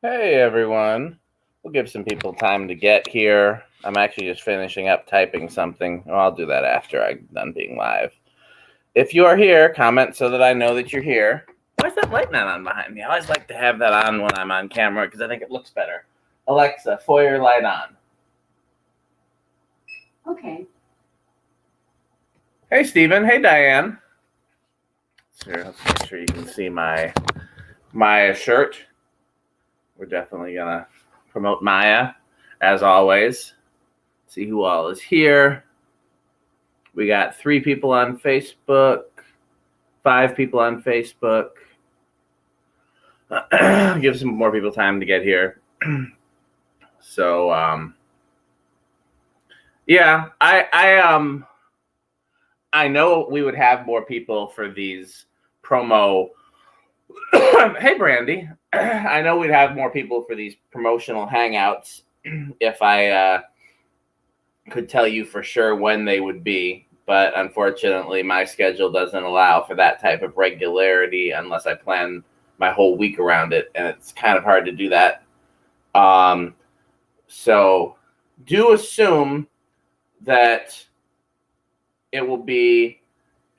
Hey everyone. We'll give some people time to get here. I'm actually just finishing up typing something. Well, I'll do that after I'm done being live. If you are here, comment so that I know that you're here. Why is that light not on behind me? I always like to have that on when I'm on camera because I think it looks better. Alexa, foyer light on. Okay. Hey Stephen. Hey Diane. Here, let's make sure you can see my shirt. We're definitely gonna promote Maya, as always. See who all is here. We got 3 people on Facebook, 5 people on Facebook. Give some more people time to get here. So, yeah, I know we would have more people for these promo. Hey, Brandy. I know we'd have more people for these promotional hangouts if I could tell you for sure when they would be. But unfortunately, my schedule doesn't allow for that type of regularity unless I plan my whole week around it. And it's kind of hard to do that. So do assume that it will be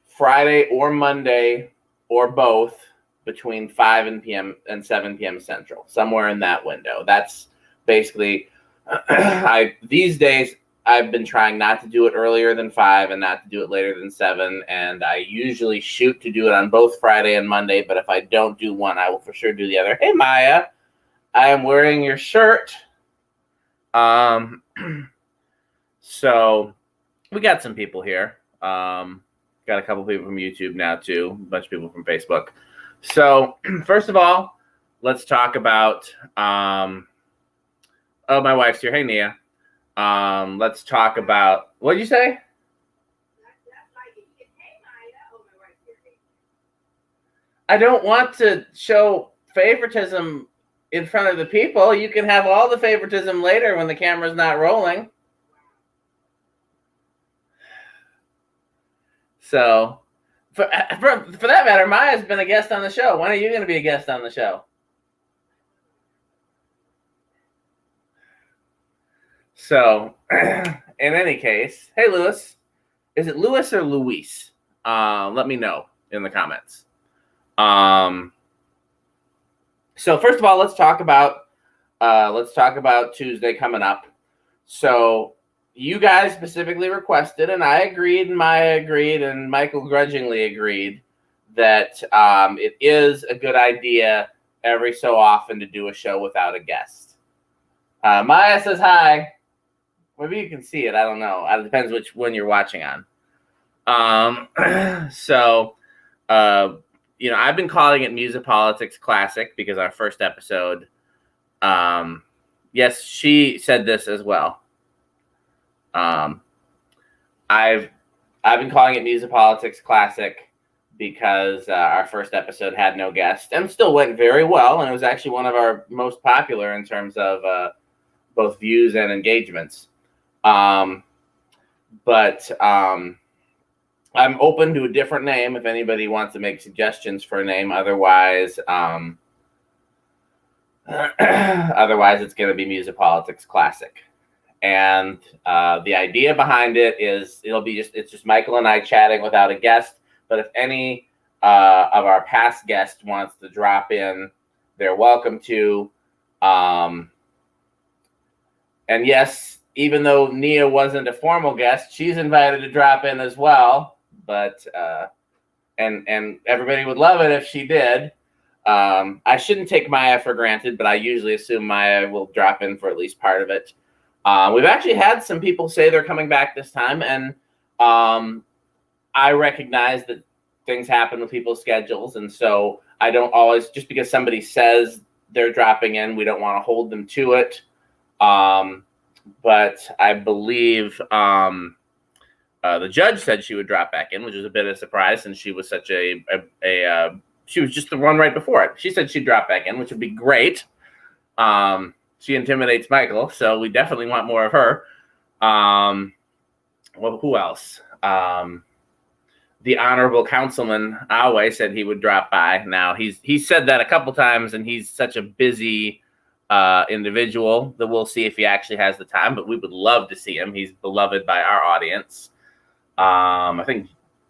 Friday or Monday or both between 5 p.m. and 7 p.m. Central, somewhere in that window. That's basically, these days, I've been trying not to do it earlier than 5 and not to do it later than 7. And I usually shoot to do it on both Friday and Monday. But if I don't do one, I will for sure do the other. Hey, Maya, I am wearing your shirt. So we got some people here. Got a couple people from YouTube now too. A bunch of people from Facebook. So first of all, let's talk about. Oh, my wife's here. Hey, Nia. Let's talk about. What did you say? I don't want to show favoritism in front of the people. You can have all the favoritism later when the camera's not rolling. So, for that matter, Maya's been a guest on the show. When are you going to be a guest on the show? So, in any case, hey, Lewis. Is it Lewis or Luis? Let me know in the comments. So first of all, let's talk about Tuesday coming up. So you guys specifically requested, and I agreed, and Maya agreed, and Michael grudgingly agreed that it is a good idea every so often to do a show without a guest. Maya says hi. Maybe you can see it. I don't know. It depends which one you're watching on. So, I've been calling it MUSiPOLiTiX CLASSiC because our first episode, yes, she said this as well. I've been calling it MUSiPOLiTiX CLASSiC because our first episode had no guest and still went very well, and it was actually one of our most popular in terms of both views and engagements. But I'm open to a different name if anybody wants to make suggestions for a name. Otherwise, it's going to be MUSiPOLiTiX CLASSiC. And the idea behind it is it's just Michael and I chatting without a guest. But if any of our past guests wants to drop in, they're welcome to. And yes, even though Nia wasn't a formal guest, she's invited to drop in as well. But and everybody would love it if she did. I shouldn't take Maya for granted, but I usually assume Maya will drop in for at least part of it. We've actually had some people say they're coming back this time, and I recognize that things happen with people's schedules, and so I don't always, just because somebody says they're dropping in, we don't want to hold them to it. But I believe the judge said she would drop back in, which was a bit of a surprise since she was such she was just the one right before it. She said she'd drop back in, which would be great. She intimidates Michael, so we definitely want more of her. Well, who else? The Honorable Councilman Awe said he would drop by. Now, he's said that a couple times, and he's such a busy individual that we'll see if he actually has the time, but we would love to see him. He's beloved by our audience. I think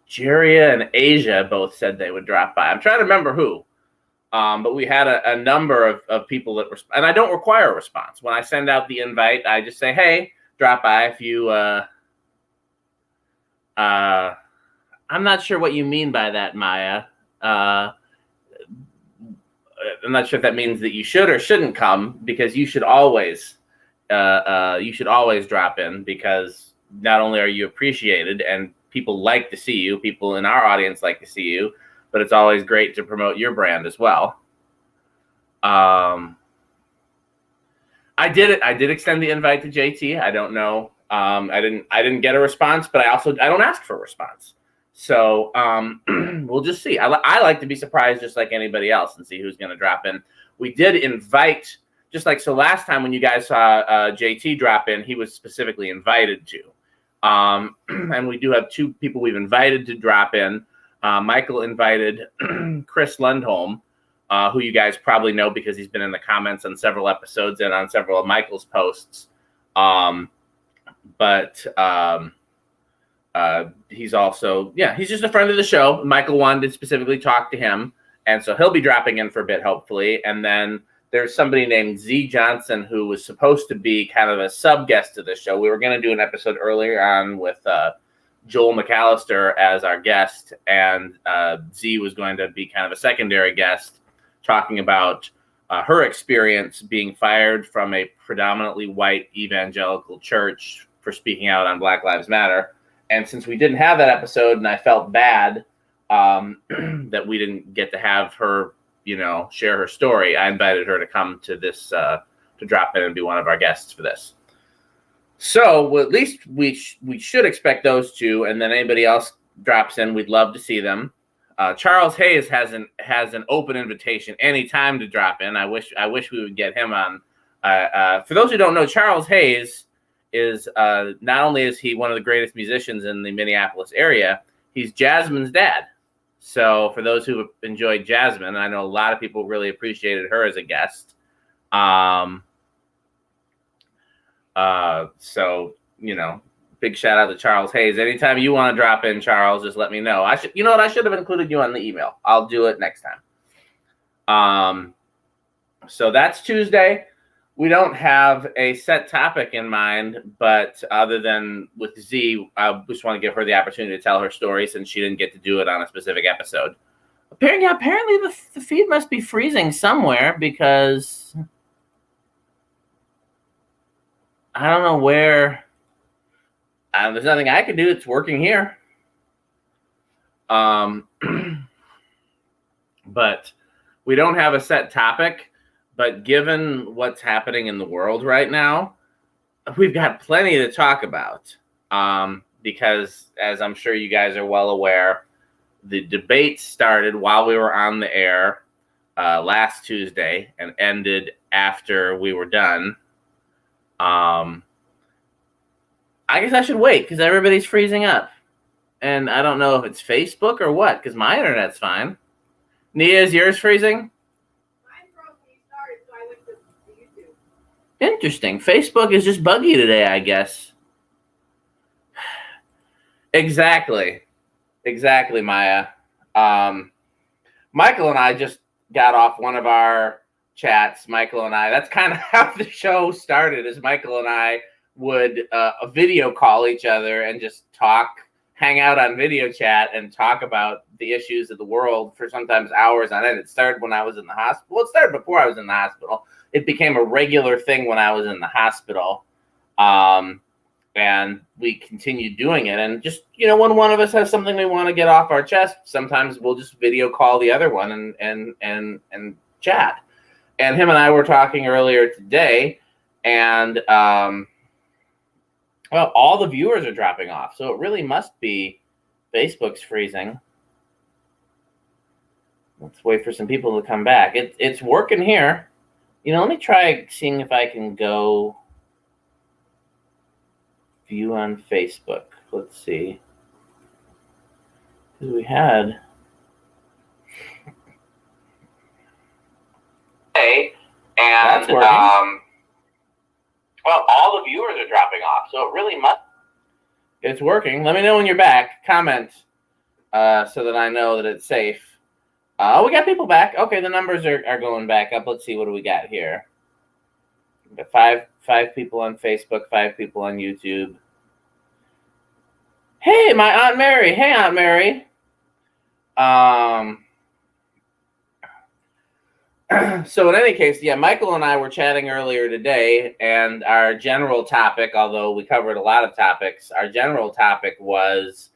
Jeria and Asia both said they would drop by. I'm trying to remember who. But we had a number of people that and I don't require a response. When I send out the invite, I just say, hey, drop by if you, I'm not sure what you mean by that, Maya. I'm not sure if that means that you should or shouldn't come, because you should always drop in, because not only are you appreciated and people like to see you, people in our audience like to see you, but it's always great to promote your brand as well. I did extend the invite to JT. I don't know. I didn't get a response, but I don't ask for a response. So we'll just see. I like to be surprised just like anybody else and see who's going to drop in. We did invite, just like, so last time when you guys saw JT drop in, he was specifically invited to. And we do have two people we've invited to drop in. Michael invited Chris Lundholm, who you guys probably know because he's been in the comments on several episodes and on several of Michael's posts. But he's also, he's just a friend of the show. Michael wanted to specifically talk to him, and so he'll be dropping in for a bit, hopefully. And then there's somebody named Z Johnson who was supposed to be kind of a sub-guest to this show. We were going to do an episode earlier on with Joel McAllister as our guest, and Z was going to be kind of a secondary guest, talking about her experience being fired from a predominantly white evangelical church for speaking out on Black Lives Matter. And since we didn't have that episode, and I felt bad that we didn't get to have her, share her story, I invited her to come to this, to drop in and be one of our guests for this. So at least we should expect those two, and then anybody else drops in, we'd love to see them. Charles Hayes has an open invitation anytime to drop in. I wish we would get him on. For those who don't know, Charles Hayes is not only is he one of the greatest musicians in the Minneapolis area, he's Jasmine's dad. So for those who enjoyed Jasmine, I know a lot of people really appreciated her as a guest. So, big shout out to Charles Hayes. Anytime you want to drop in, Charles, just let me know. I should have included you on the email. I'll do it next time. So that's Tuesday. We don't have a set topic in mind, but other than with Z, I just want to give her the opportunity to tell her story since she didn't get to do it on a specific episode. Apparently the feed must be freezing somewhere, because I don't know where. There's nothing I can do. It's working here. But we don't have a set topic. But given what's happening in the world right now, we've got plenty to talk about. Because, as I'm sure you guys are well aware, the debate started while we were on the air last Tuesday and ended after we were done. I guess I should wait because everybody's freezing up. And I don't know if it's Facebook or what, because my internet's fine. Nia, is yours freezing? Mine froze when you started, so I went to YouTube. Interesting. Facebook is just buggy today, I guess. Exactly, Maya. Michael and I just got off one of our chats. Michael and I, that's kind of how the show started, is Michael and I would video call each other and just hang out on video chat and talk about the issues of the world for sometimes hours on end. It started when I was in the hospital. Well, it started before I was in the hospital. It became a regular thing when I was in the hospital. And we continued doing it. And just, when one of us has something we want to get off our chest, sometimes we'll just video call the other one and chat. And him and I were talking earlier today, and all the viewers are dropping off. So it really must be Facebook's freezing. Let's wait for some people to come back. It's working here. Let me try seeing if I can go view on Facebook. Let's see. Because we had... And That's working. well, all the viewers are dropping off, so it really must. It's working. Let me know when you're back. Comment so that I know that it's safe. We got people back. Okay, the numbers are going back up. Let's see, what do we got here? We got five people on Facebook, 5 people on YouTube. Hey, my Aunt Mary. Hey, Aunt Mary. So in any case, yeah, Michael and I were chatting earlier today, and our general topic, although we covered a lot of topics, our general topic was,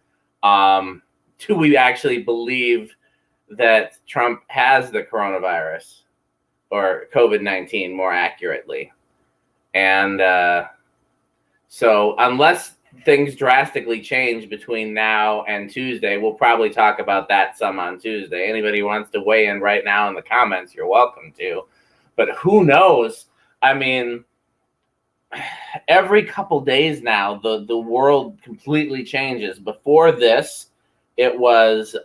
do we actually believe that Trump has the coronavirus, or COVID-19 more accurately? And so unless things drastically change between now and Tuesday, we'll probably talk about that some on Tuesday. Anybody who wants to weigh in right now in the comments, you're welcome to. But who knows? I mean, every couple days now, the world completely changes. Before this, it was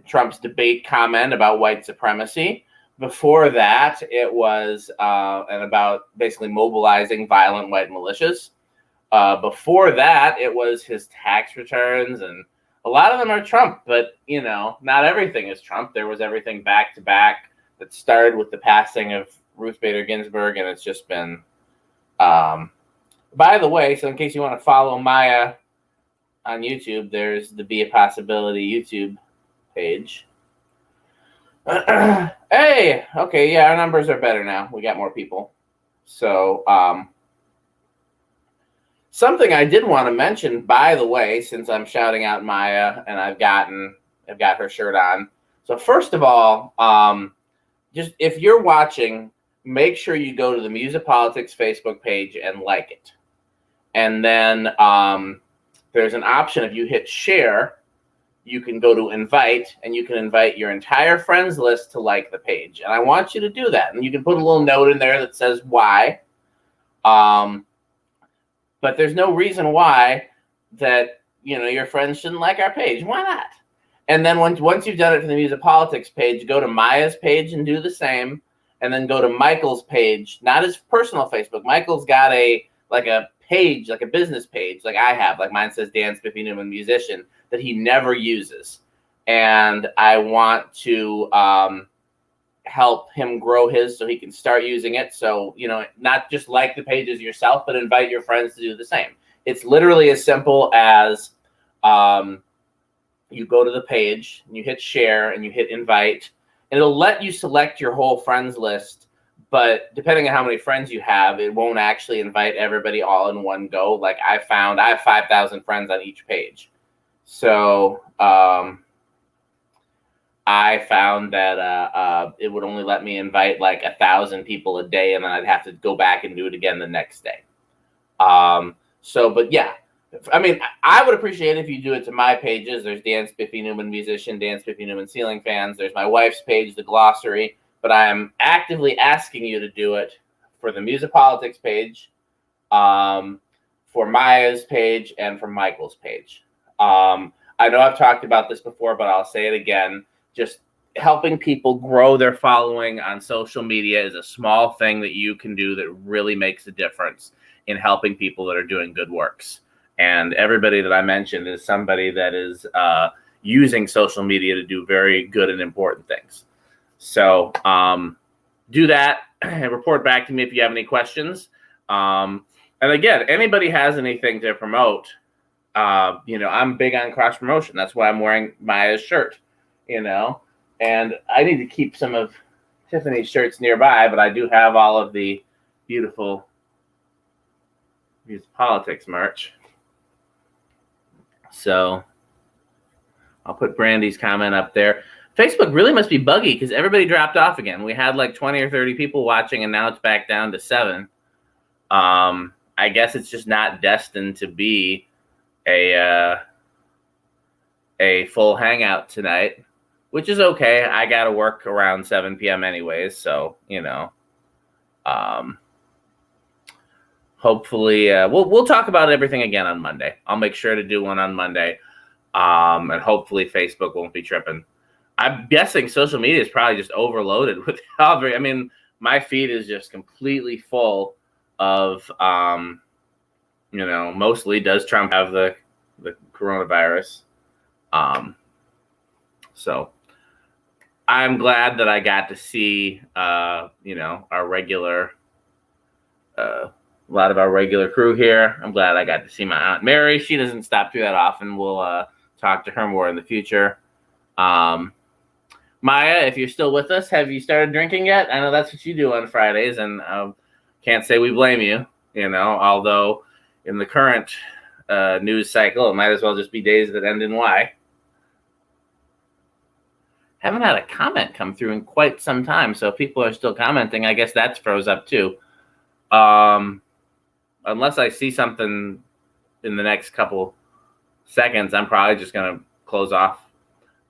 Trump's debate comment about white supremacy. Before that, it was and about basically mobilizing violent white militias. Before that, it was his tax returns, and a lot of them are Trump, but, you know, not everything is Trump. There was everything back to back that started with the passing of Ruth Bader Ginsburg, and it's just been, by the way, so in case you want to follow Maya on YouTube, there's the Be a Possibility YouTube page. Hey, okay, yeah, our numbers are better now. We got more people. So, something I did want to mention, by the way, since I'm shouting out Maya and I've got her shirt on. So first of all, just if you're watching, make sure you go to the MUSiPOLiTiX Facebook page and like it. And then there's an option, if you hit share, you can go to invite, and you can invite your entire friends list to like the page. And I want you to do that. And you can put a little note in there that says why. But there's no reason why that, you know, your friends shouldn't like our page. Why not? And then once you've done it for the MUSiPOLiTiX page, go to Maya's page and do the same. And then go to Michael's page, not his personal Facebook. Michael's got a page, like a business page, like I have. Like mine says Dan Spiffy Neuman Musician, that he never uses. And I want to help him grow his so he can start using it. So, you know, not just like the pages yourself, but invite your friends to do the same. It's literally as simple as you go to the page and you hit share and you hit invite, and it'll let you select your whole friends list. But depending on how many friends you have, it won't actually invite everybody all in one go. Like I have 5,000 friends on each page. So I found that it would only let me invite like 1,000 people a day, and then I'd have to go back and do it again the next day. But yeah, I mean, I would appreciate it if you do it to my pages. There's Dan Spiffy Neuman Musician, Dan Spiffy Neuman Ceiling Fans. There's my wife's page, The Glossary. But I am actively asking you to do it for the MUSiPOLiTiX page, for Maya's page, and for Michael's page. I know I've talked about this before, but I'll say it again. Just helping people grow their following on social media is a small thing that you can do that really makes a difference in helping people that are doing good works. And everybody that I mentioned is somebody that is using social media to do very good and important things. So do that and report back to me if you have any questions. And again, anybody has anything to promote, you know, I'm big on cross promotion. That's why I'm wearing Maya's shirt, you know, and I need to keep some of Tiffany's shirts nearby, but I do have all of the beautiful MUSiPOLiTiX merch. So I'll put Brandy's comment up there. Facebook really must be buggy because everybody dropped off again. We had like 20 or 30 people watching, and now it's back down to 7. I guess it's just not destined to be a full hangout tonight, which is okay. I got to work around 7 p.m. anyways, so, you know. Hopefully, we'll talk about everything again on Monday. I'll make sure to do one on Monday, and hopefully Facebook won't be tripping. I'm guessing social media is probably just overloaded with I mean, my feed is just completely full of, mostly does Trump have the coronavirus? So I'm glad that I got to see, our regular, a lot of our regular crew here. I'm glad I got to see my Aunt Mary. She doesn't stop through that often. We'll talk to her more in the future. Maya, if you're still with us, have you started drinking yet? I know that's what you do on Fridays, and can't say we blame you, although in the current news cycle, it might as well just be days that end in Y. Haven't had a comment come through in quite some time, so if people are still commenting, I guess that's froze up too. Unless I see something in the next couple seconds, I'm probably just going to close off.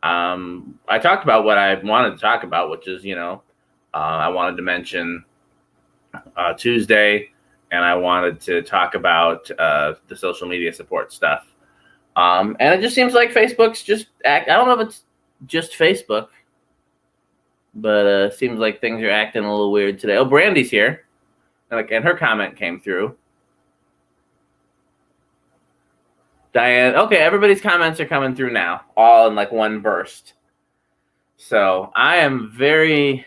I talked about what I wanted to talk about, which is, I wanted to mention Tuesday, and I wanted to talk about the social media support stuff. And it just seems like Facebook's I don't know if it's just Facebook, but seems like things are acting a little weird today. Oh, Brandy's here, and her comment came through. Diane, okay, everybody's comments are coming through now, all in like one burst. So I am very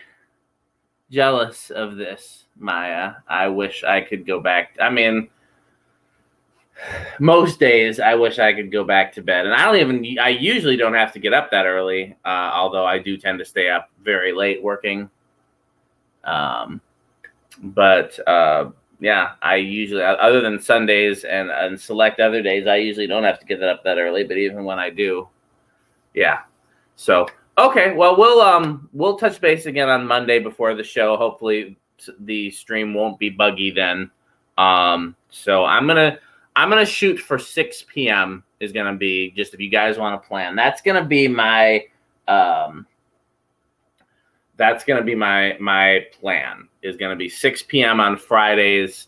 jealous of this, Maya. I wish I could go back. I mean, most days I wish I could go back to bed. And I usually don't have to get up that early, although I do tend to stay up very late working. Yeah, I usually, other than Sundays and select other days, I usually don't have to get up that early. But even when I do, yeah. So, okay, well, we'll touch base again on Monday before the show. Hopefully, the stream won't be buggy then. So I'm gonna shoot for 6 p.m. is gonna be, just if you guys want to plan. That's gonna be my my plan, is going to be 6 p.m. on Fridays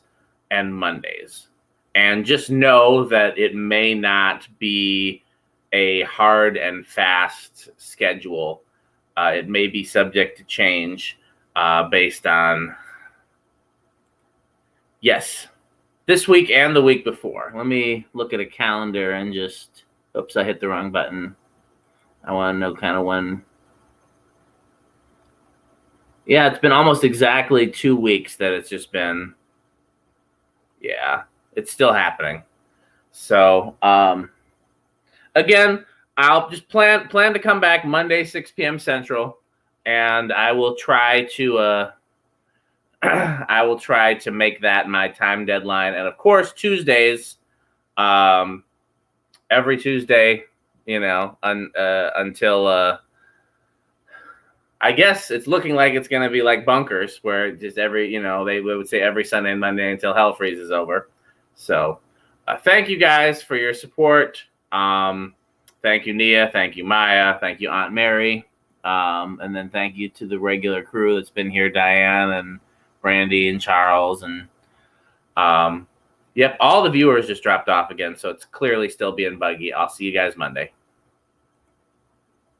and Mondays. And just know that it may not be a hard and fast schedule. It may be subject to change based on, yes, this week and the week before. Let me look at a calendar and just, oops, I hit the wrong button. I want to know kind of when. Yeah, it's been almost exactly 2 weeks that it's just been, yeah, it's still happening. So, again, I'll just plan to come back Monday, 6 p.m. Central, and I will try to make that my time deadline. And of course, Tuesdays, every Tuesday, until I guess it's looking like it's going to be like bunkers, where just every, they would say every Sunday and Monday until hell freezes over. So thank you guys for your support. Thank you, Nia. Thank you, Maya. Thank you, Aunt Mary. And then thank you to the regular crew that's been here, Diane and Brandy and Charles. And yep, all the viewers just dropped off again. So it's clearly still being buggy. I'll see you guys Monday.